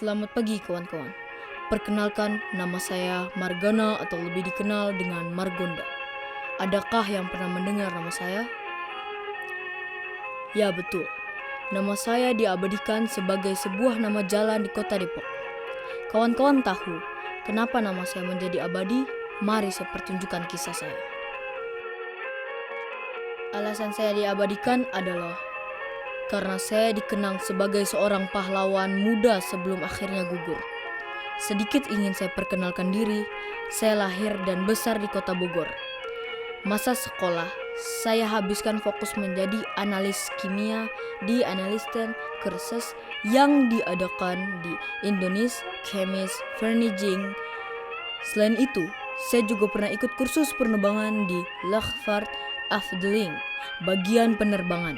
Selamat pagi kawan-kawan. Perkenalkan, nama saya Margana atau lebih dikenal dengan Margonda. Adakah yang pernah mendengar nama saya? Ya betul, nama saya diabadikan sebagai sebuah nama jalan di kota Depok. Kawan-kawan tahu kenapa nama saya menjadi abadi? Mari saya pertunjukkan kisah saya. Alasan saya diabadikan adalah karena saya dikenang sebagai seorang pahlawan muda sebelum akhirnya gugur. Sedikit ingin saya perkenalkan diri, saya lahir dan besar di kota Bogor. Masa sekolah, saya habiskan fokus menjadi analis kimia di Analisten Kursus yang diadakan di Indonesia Chemist Vereniging. Selain itu, saya juga pernah ikut kursus penerbangan di Luchtvaart Afdeling, bagian penerbangan.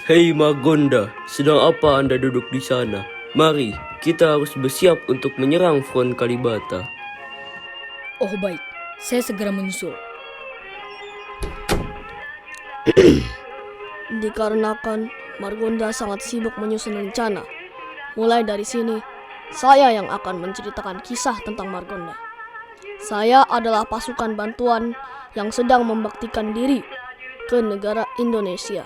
Hei Margonda, sedang apa Anda duduk di sana? Mari, kita harus bersiap untuk menyerang front Kalibata. Oh baik, saya segera menyusul. Dikarenakan Margonda sangat sibuk menyusun rencana. Mulai dari sini, saya yang akan menceritakan kisah tentang Margonda. Saya adalah pasukan bantuan yang sedang membaktikan diri ke negara Indonesia,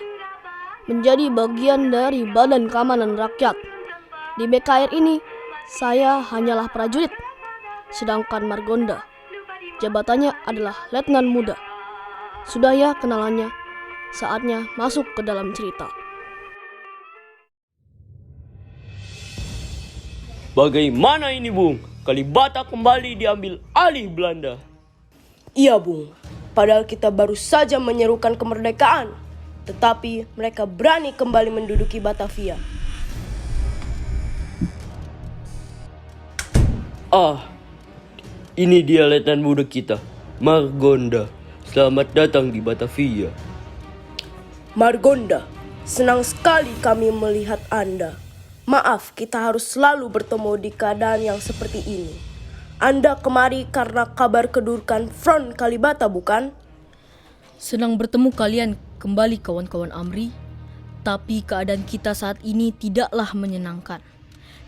menjadi bagian dari Badan Keamanan Rakyat. Di BKR ini, saya hanyalah prajurit, sedangkan Margonda, jabatannya adalah letnan muda. Sudah ya kenalannya, saatnya masuk ke dalam cerita. Bagaimana ini, Bung? Kalibata kembali diambil alih Belanda. Iya, Bung. Padahal kita baru saja menyerukan kemerdekaan, tetapi mereka berani kembali menduduki Batavia. Ini dia letnan muda kita, Margonda. Selamat datang di Batavia. Margonda, senang sekali kami melihat Anda. Maaf, kita harus selalu bertemu di keadaan yang seperti ini. Anda kemari karena kabar kedudukan front Kalibata, bukan? Senang bertemu kalian kembali kawan-kawan Amri, tapi keadaan kita saat ini tidaklah menyenangkan.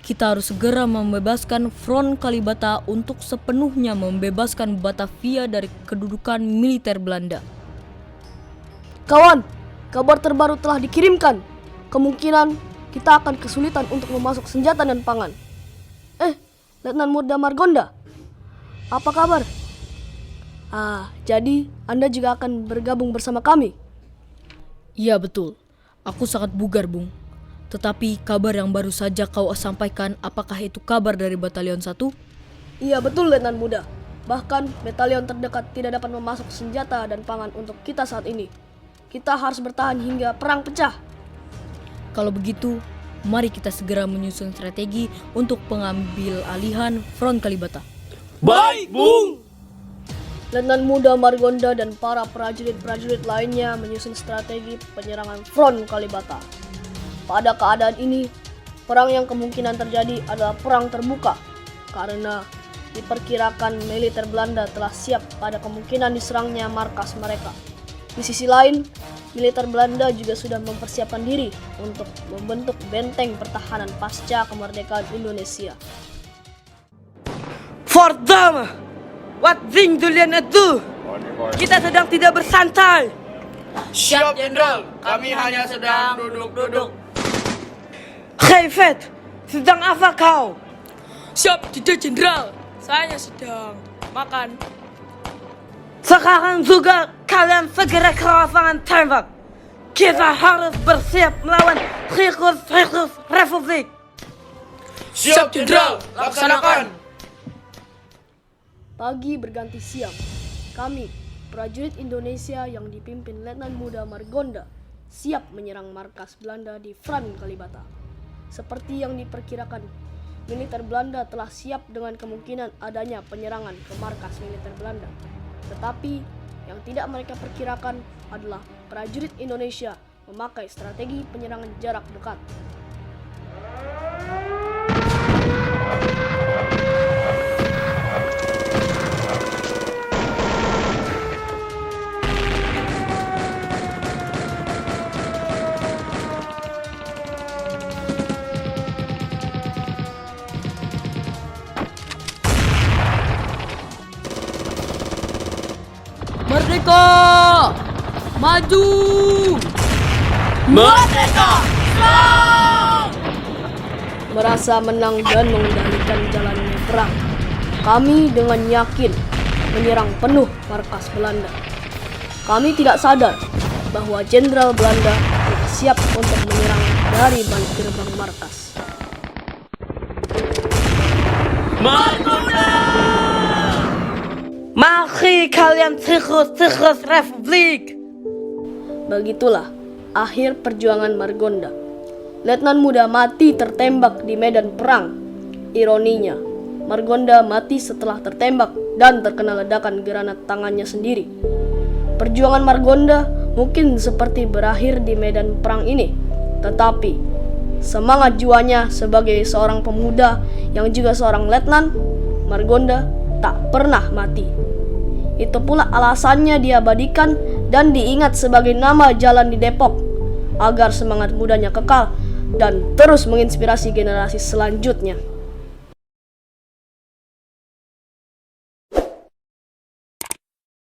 Kita harus segera membebaskan front Kalibata untuk sepenuhnya membebaskan Batavia dari kedudukan militer Belanda. Kawan, kabar terbaru telah dikirimkan. Kemungkinan kita akan kesulitan untuk memasuk senjata dan pangan. Letnan Muda Margonda, apa kabar? Jadi Anda juga akan bergabung bersama kami? Iya betul, aku sangat bugar Bung. Tetapi kabar yang baru saja kau sampaikan, apakah itu kabar dari Batalion 1? Iya betul Letnan Muda. Bahkan batalion terdekat tidak dapat memasuk senjata dan pangan untuk kita saat ini. Kita harus bertahan hingga perang pecah. Kalau begitu, mari kita segera menyusun strategi untuk pengambil alihan front Kalibata. Baik, Bung! Letnan Muda Margonda dan para prajurit-prajurit lainnya menyusun strategi penyerangan front Kalibata. Pada keadaan ini, perang yang kemungkinan terjadi adalah perang terbuka, karena diperkirakan militer Belanda telah siap pada kemungkinan diserangnya markas mereka. Di sisi lain, militer Belanda juga sudah mempersiapkan diri untuk membentuk benteng pertahanan pasca kemerdekaan Indonesia. Verdammen! Wat ding jullie itu? Kita sedang tidak bersantai. Siap, Jenderal. Kami hanya sedang duduk-duduk. Gevet, sedang apa kau? Siap, tidak Jenderal. Saya sedang makan. Sekarang juga kalian segera ke lapangan tembak. Kita harus bersiap melawan Republik Republik. Siap, Jenderal. Laksanakan. Pagi berganti siang. Kami, prajurit Indonesia yang dipimpin Letnan Muda Margonda, siap menyerang markas Belanda di front Kalibata. Seperti yang diperkirakan, militer Belanda telah siap dengan kemungkinan adanya penyerangan ke markas militer Belanda. Tetapi yang tidak mereka perkirakan adalah prajurit Indonesia memakai strategi penyerangan jarak dekat. Merdeka! Maju! Merdeka! Merasa menang dan mengendalikan jalannya perang, kami dengan yakin menyerang penuh markas Belanda. Kami tidak sadar bahwa Jenderal Belanda telah siap untuk menyerang dari balik gerbang markas. Mari kalian terus Republik! Begitulah akhir perjuangan Margonda. Letnan muda mati tertembak di medan perang. Ironinya, Margonda mati setelah tertembak dan terkena ledakan granat tangannya sendiri. Perjuangan Margonda mungkin seperti berakhir di medan perang ini, tetapi semangat jiwanya sebagai seorang pemuda yang juga seorang letnan, Margonda tak pernah mati. Itu pula alasannya diabadikan dan diingat sebagai nama jalan di Depok, agar semangat mudanya kekal dan terus menginspirasi generasi selanjutnya.